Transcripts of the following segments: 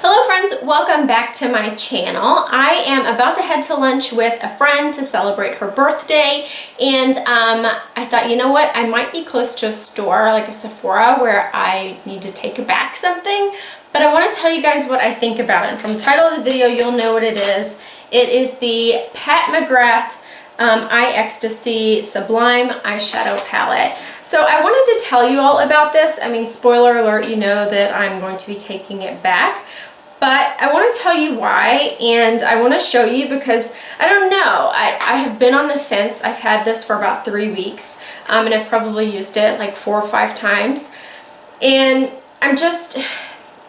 Hello friends, welcome back to my channel. I am about to head to lunch with a friend to celebrate her birthday, and I thought, you know what, I might be close to a store like a Sephora where I need to take back something, but I want to tell you guys what I think about it. And from the title of the video, you'll know what it is. It is the McGrath Ecstasy Sublime eyeshadow palette. So I wanted to tell you all about this. I mean, spoiler alert, you know that I'm going to be taking it back. But I want to tell you why, and I want to show you because, I don't know, I have been on the fence. I've had this for about 3 weeks, and I've probably used it like 4 or 5 times. And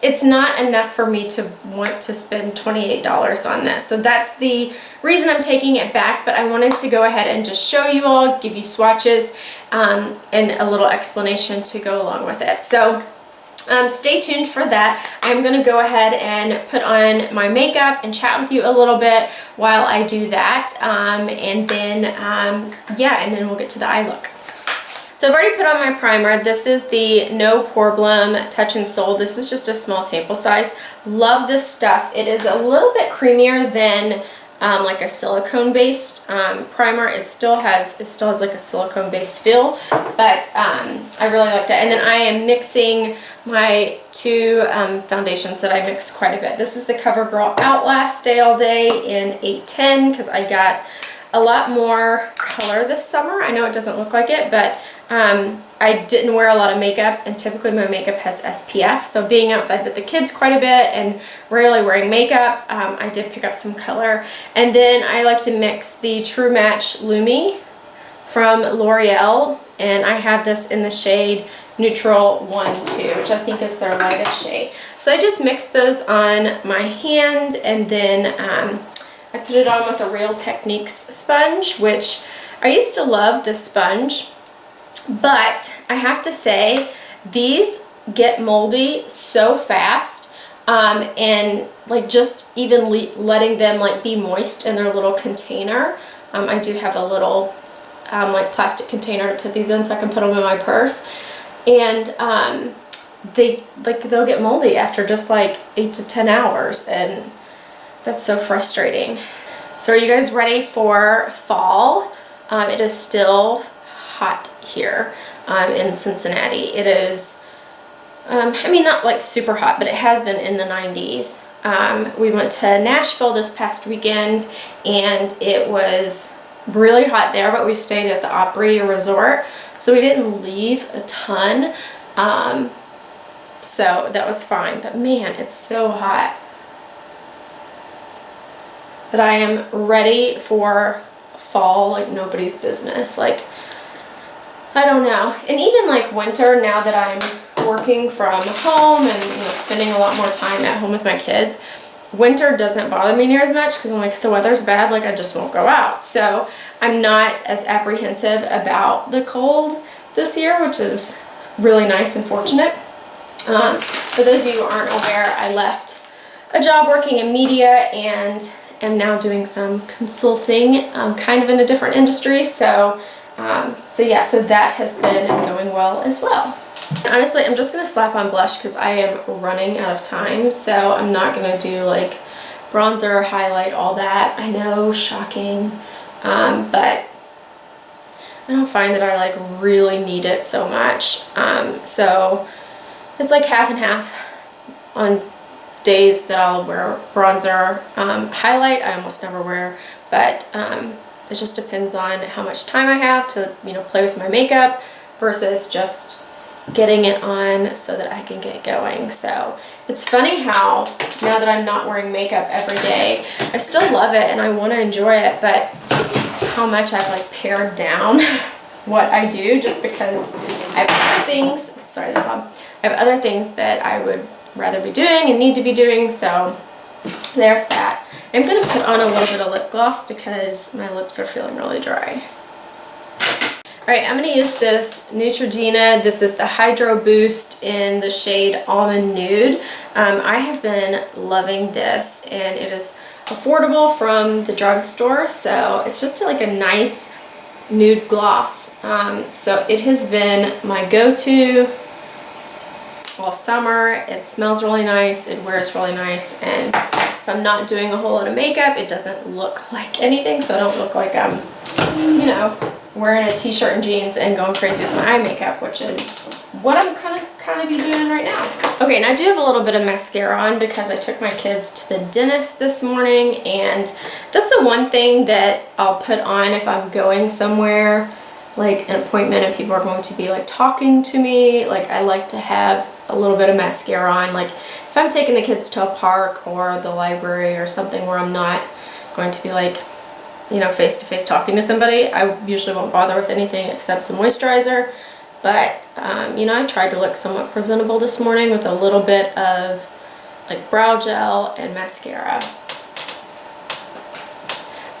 it's not enough for me to want to spend $28 on this. So that's the reason I'm taking it back, but I wanted to go ahead and just show you all, give you swatches, and a little explanation to go along with it. So stay tuned for that. I'm going to go ahead and put on my makeup and chat with you a little bit while I do that, and then we'll get to the eye look. So I've already put on my primer. This is the No Problem Touch and Soul. This is just a small sample size. Love this stuff. It is a little bit creamier than like a silicone-based primer. It still has like a silicone-based feel, but I really like that. And then I am mixing my 2 foundations that I mix quite a bit. This is the CoverGirl Outlast Stay All Day in 810 because I got a lot more color this summer. I know it doesn't look like it, but I didn't wear a lot of makeup, and typically my makeup has SPF, so being outside with the kids quite a bit and rarely wearing makeup, I did pick up some color. And then I like to mix the True Match Lumi from L'Oreal, and I have this in the shade Neutral 1-2, which I think is their lightest shade. So I just mix those on my hand, and then I put it on with a Real Techniques sponge, which I used to love this sponge, but I have to say these get moldy so fast, and like just even letting them like be moist in their little container. I do have a little like plastic container to put these in so I can put them in my purse, and they'll get moldy after just like 8 to 10 hours, and that's so frustrating. So are you guys ready for fall? It is still hot here in Cincinnati. It is, I mean, not like super hot, but it has been in the 90s. We went to Nashville this past weekend, and it was really hot there, but we stayed at the Opry Resort, so we didn't leave a ton, so that was fine. But man, it's so hot. But I am ready for fall like nobody's business. Like, I don't know. And even like winter, now that I'm working from home and spending a lot more time at home with my kids, winter doesn't bother me near as much because I'm like, if the weather's bad, like I just won't go out. So I'm not as apprehensive about the cold this year, which is really nice and fortunate. For those of you who aren't aware, I left a job working in media and am now doing some consulting, kind of in a different industry. So that has been going well as well. Honestly, I'm just going to slap on blush because I am running out of time, so I'm not going to do like bronzer, highlight, all that. I know, shocking, but I don't find that I like really need it so much. So it's like half and half. On days that I'll wear bronzer, highlight I almost never wear, but it just depends on how much time I have to play with my makeup versus just getting it on so that I can get going. So it's funny how now that I'm not wearing makeup every day, I still love it and I want to enjoy it, but how much I've like pared down what I do just because I have other things, sorry that's on, I have other things that I would rather be doing and need to be doing, so there's that. I'm going to put on a little bit of lip gloss because my lips are feeling really dry. Alright, I'm going to use this Neutrogena. This is the Hydro Boost in the shade Almond Nude. I have been loving this, and it is affordable from the drugstore, so it's just like a nice nude gloss. So it has been my go-to all summer. It smells really nice, it wears really nice, and if I'm not doing a whole lot of makeup, it doesn't look like anything, so I don't look like I'm, you know, wearing a t-shirt and jeans and going crazy with my eye makeup, which is what I'm kind of be doing right now. Okay, and I do have a little bit of mascara on because I took my kids to the dentist this morning, and that's the one thing that I'll put on if I'm going somewhere, like an appointment and people are going to be like talking to me. Like, I like to have a little bit of mascara on. Like, if I'm taking the kids to a park or the library or something where I'm not going to be like, you know, face to face talking to somebody, I usually won't bother with anything except some moisturizer. But, you know, I tried to look somewhat presentable this morning with a little bit of like brow gel and mascara.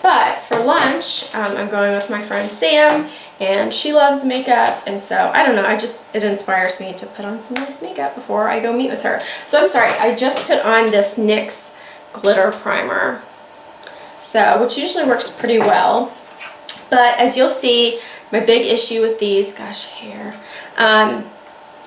But for lunch, I'm going with my friend Sam, and she loves makeup, and so, I don't know, it inspires me to put on some nice makeup before I go meet with her. So I'm sorry, I just put on this NYX glitter primer, so, which usually works pretty well. But as you'll see, my big issue with these, gosh, hair,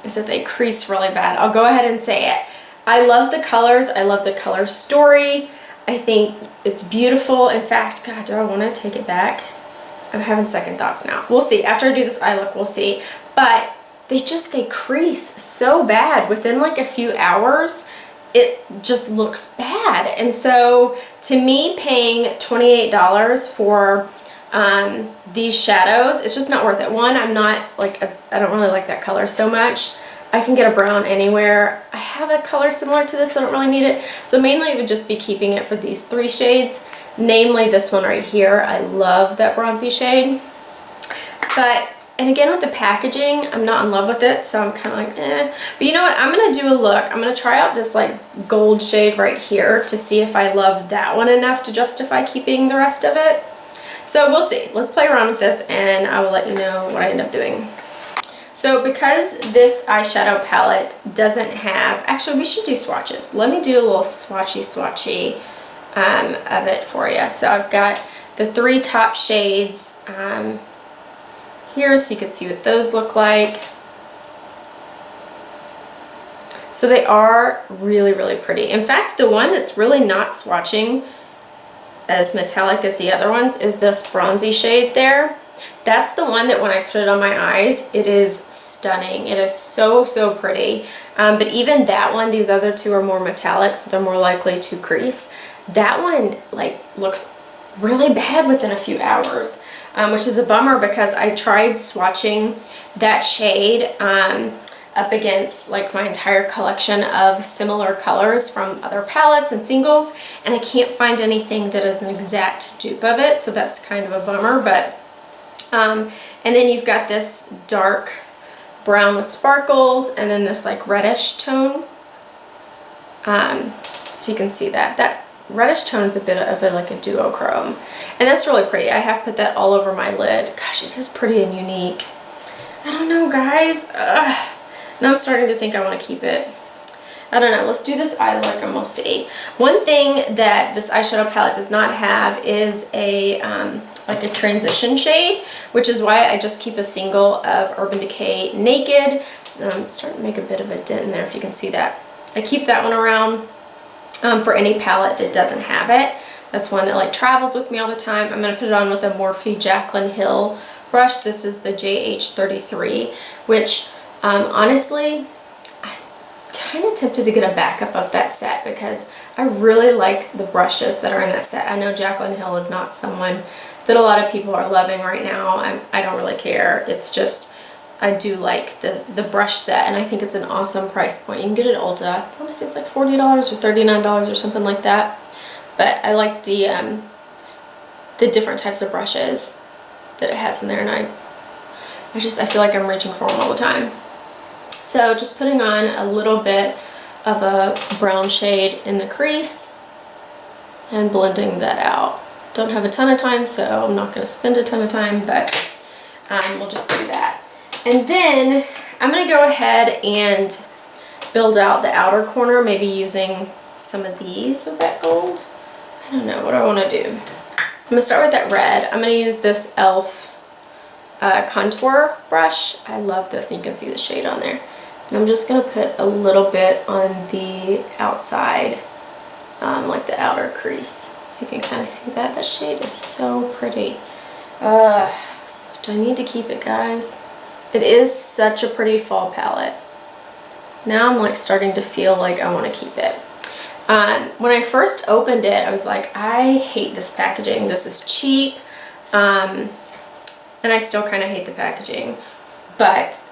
is that they crease really bad. I'll go ahead and say it. I love the colors. I love the color story. I think it's beautiful. In fact, God, do I want to take it back? I'm having second thoughts now. We'll see. After I do this eye look, we'll see. But they crease so bad. Within like a few hours, it just looks bad. And so, to me, paying $28 for these shadows, it's just not worth it. One, I'm not like, I don't really like that color so much. I can get a brown anywhere. I have a color similar to this, so I don't really need it. So mainly it would just be keeping it for these three shades, namely this one right here. I love that bronzy shade. But, and again with the packaging, I'm not in love with it, so I'm kind of like, eh. But you know what, I'm going to do a look. I'm going to try out this like gold shade right here to see if I love that one enough to justify keeping the rest of it. So we'll see. Let's play around with this and I will let you know what I end up doing. So because this eyeshadow palette doesn't have, actually we should do swatches. Let me do a little swatchy of it for you. So I've got the three top shades here so you can see what those look like. So they are really, really pretty. In fact, the one that's really not swatching as metallic as the other ones is this bronzy shade there. That's the one that when I put it on my eyes, it is stunning. It is so, so pretty. But even that one, these other two are more metallic, so they're more likely to crease. That one like looks really bad within a few hours, which is a bummer because I tried swatching that shade up against like my entire collection of similar colors from other palettes and singles, and I can't find anything that is an exact dupe of it, so that's kind of a bummer. But and then you've got this dark brown with sparkles, and then this like reddish tone. So you can see that reddish tone is a bit of like a duochrome, and that's really pretty. I have put that all over my lid. Gosh, it is pretty and unique. I don't know, guys. Now I'm starting to think I want to keep it. I don't know. Let's do this eye look and we'll see. One thing that this eyeshadow palette does not have is a like a transition shade, which is why I just keep a single of Urban Decay Naked. I'm starting to make a bit of a dent in there if you can see that. I keep that one around for any palette that doesn't have it. That's one that like travels with me all the time. I'm going to put it on with a Morphe Jaclyn Hill brush. This is the JH33, which honestly, I'm kind of tempted to get a backup of that set because I really like the brushes that are in that set. I know Jaclyn Hill is not someone that a lot of people are loving right now. I don't really care. It's just, I do like the brush set, and I think it's an awesome price point. You can get it at Ulta. I want to say it's like $40 or $39 or something like that. But I like the different types of brushes that it has in there, and I feel like I'm reaching for them all the time. So just putting on a little bit of a brown shade in the crease and blending that out. Don't have a ton of time, so I'm not going to spend a ton of time, but we'll just do that. And then I'm going to go ahead and build out the outer corner, maybe using some of these with that gold. I don't know what I want to do. I'm going to start with that red. I'm going to use this e.l.f. Contour brush. I love this, and you can see the shade on there. And I'm just going to put a little bit on the outside, like the outer crease. So you can kind of see that. That shade is so pretty. Do I need to keep it, guys? It is such a pretty fall palette. Now I'm like starting to feel like I want to keep it. When I first opened it, I was like, I hate this packaging. This is cheap. And I still kind of hate the packaging. But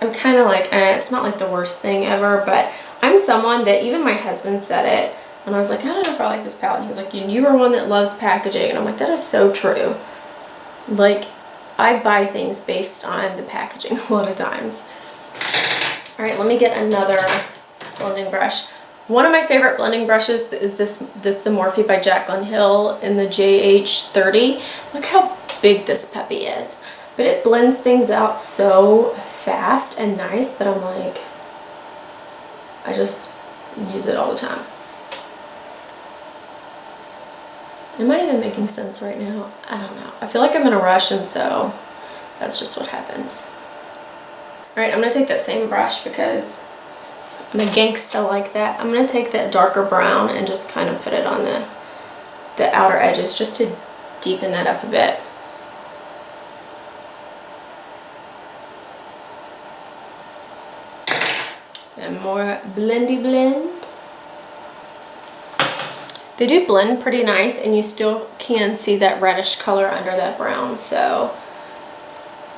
I'm kind of like, it's not like the worst thing ever. But I'm someone that, even my husband said it. And I was like, I don't know if I like this palette. And he was like, you are one that loves packaging. And I'm like, that is so true. Like, I buy things based on the packaging a lot of times. All right, let me get another blending brush. One of my favorite blending brushes is this the Morphe by Jaclyn Hill in the JH30. Look how big this puppy is. But it blends things out so fast and nice that I'm like, I just use it all the time. Am I even making sense right now? I don't know. I feel like I'm in a rush, and so that's just what happens. Alright, I'm going to take that same brush because I'm a gangsta like that. I'm going to take that darker brown and just kind of put it on the outer edges just to deepen that up a bit. And more blendy blend. They do blend pretty nice, and you still can see that reddish color under that brown, so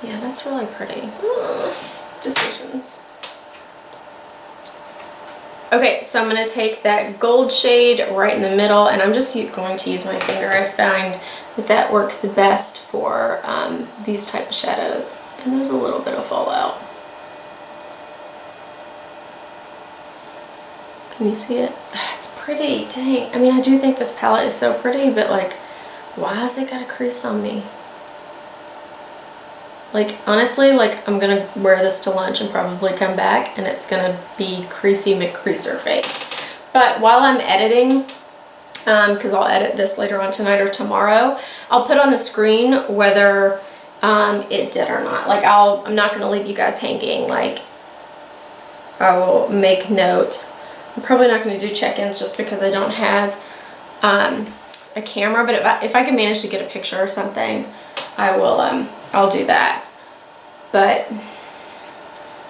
yeah, that's really pretty. Decisions. Okay, so I'm going to take that gold shade right in the middle, and I'm just going to use my finger. I find that works the best for these type of shadows. And there's a little bit of fallout. Can you see it? It's pretty, dang. I mean, I do think this palette is so pretty, but like, why has it got a crease on me? Like, honestly, like, I'm gonna wear this to lunch and probably come back and it's gonna be creasy McCreaser face. But while I'm editing, because I'll edit this later on tonight or tomorrow, I'll put on the screen whether it did or not. Like, I'm not gonna leave you guys hanging. Like, I will make note. I'm probably not going to do check-ins just because I don't have a camera, but if I can manage to get a picture or something, I will, I'll do that. But,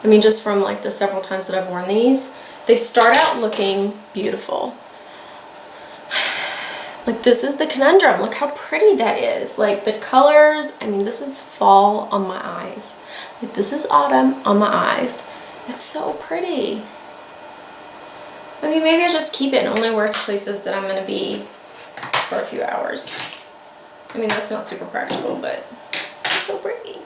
I mean, just from like the several times that I've worn these, they start out looking beautiful. Like, this is the conundrum. Look how pretty that is. Like, the colors, I mean, this is fall on my eyes. Like, this is autumn on my eyes. It's so pretty. I mean, maybe I just keep it and only wear it to places that I'm going to be for a few hours. I mean, that's not super practical, but it's so pretty.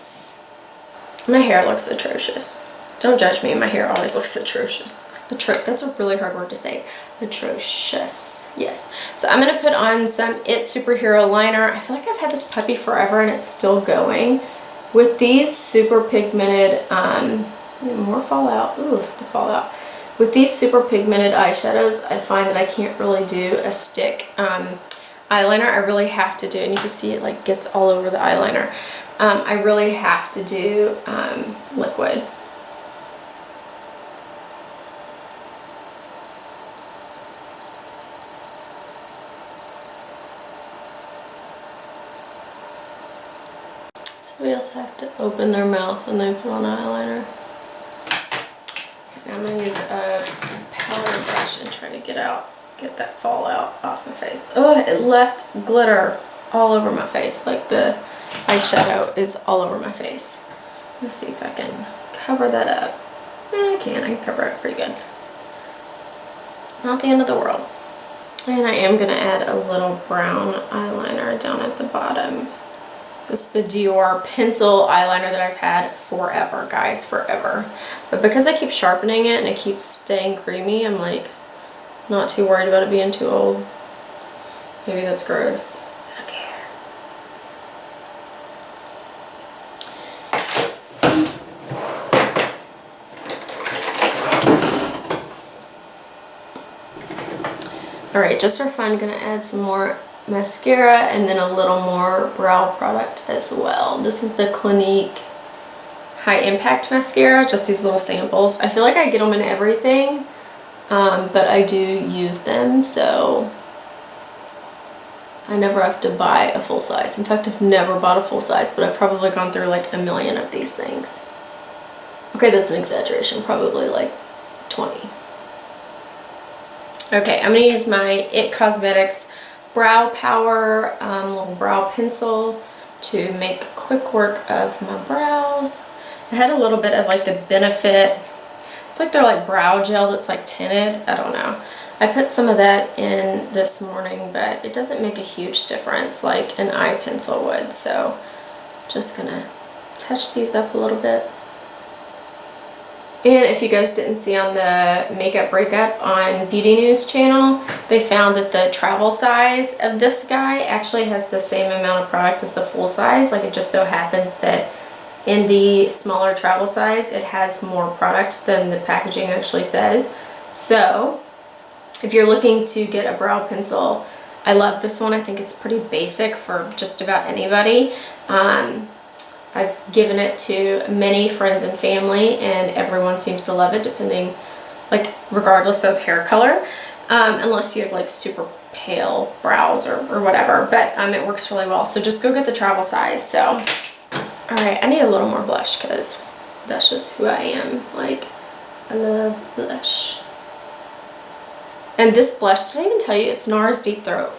My hair looks atrocious. Don't judge me. My hair always looks atrocious. That's a really hard word to say. Atrocious. Yes. So I'm going to put on some It Superhero liner. I feel like I've had this puppy forever and it's still going. With these super pigmented, more fallout. Ooh, the fallout. With these super pigmented eyeshadows, I find that I can't really do a stick eyeliner. I really have to do, and you can see it like gets all over the eyeliner. I really have to do liquid. Somebody else have to open their mouth when they put on eyeliner. I'm going to use a powder brush and try to get that fallout off my face. Oh, it left glitter all over my face. Like, the eyeshadow is all over my face. Let's see if I can cover that up. I can cover it pretty good. Not the end of the world. And I am going to add a little brown eyeliner down at the bottom. This is the Dior pencil eyeliner that I've had forever, guys, forever. But because I keep sharpening it and it keeps staying creamy, I'm like not too worried about it being too old. Maybe that's gross. I don't care. Alright, just for fun, I'm going to add some more mascara and then a little more brow product as well. This is the Clinique high impact mascara, just these little samples. I feel like I get them in everything, but I do use them, so I never have to buy a full size. In fact, I've never bought a full size, but I've probably gone through like a million of these things. Okay, that's an exaggeration, probably like 20. Okay, I'm gonna use my IT Cosmetics Brow Power little brow pencil to make quick work of my brows. I had a little bit of like the Benefit, it's like they're like brow gel that's like tinted, I don't know. I put some of that in this morning, but it doesn't make a huge difference like an eye pencil would, so just gonna touch these up a little bit. And if you guys didn't see on the Makeup Breakup on Beauty News channel, they found that the travel size of this guy actually has the same amount of product as the full size. Like, it just so happens that in the smaller travel size, it has more product than the packaging actually says. So if you're looking to get a brow pencil, I love this one. I think it's pretty basic for just about anybody. I've given it to many friends and family, and everyone seems to love it, depending, like, regardless of hair color, unless you have like super pale brows or whatever, but it works really well. So just go get the travel size. So all right, I need a little more blush because that's just who I am. Like, I love blush. And this blush, did I even tell you, it's NARS Deep Throat.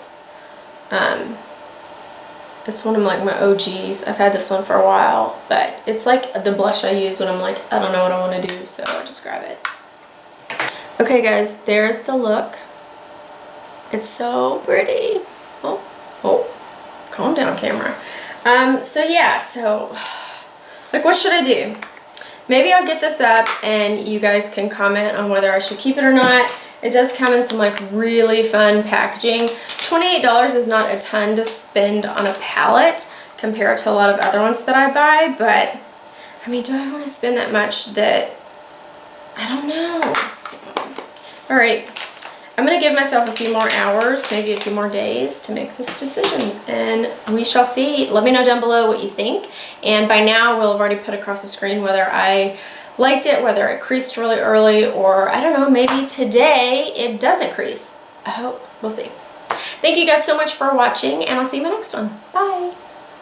It's one of like my OGs. I've had this one for a while, but it's like the blush I use when I'm like, I don't know what I want to do, so I'll just grab it. Okay guys, there's the look. It's so pretty. Oh, calm down, camera. So yeah, so like, what should I do? Maybe I'll get this up and you guys can comment on whether I should keep it or not. It does come in some like really fun packaging. $28 is not a ton to spend on a palette compared to a lot of other ones that I buy, but I mean, do I want to spend that much? That I don't know. All right, I'm gonna give myself a few more hours, maybe a few more days to make this decision, and we shall see. Let me know down below what you think, and by now we'll have already put across the screen whether I liked it, whether it creased really early, or I don't know, maybe today it doesn't crease. I hope. We'll see. Thank you guys so much for watching, and I'll see you in my next one. Bye.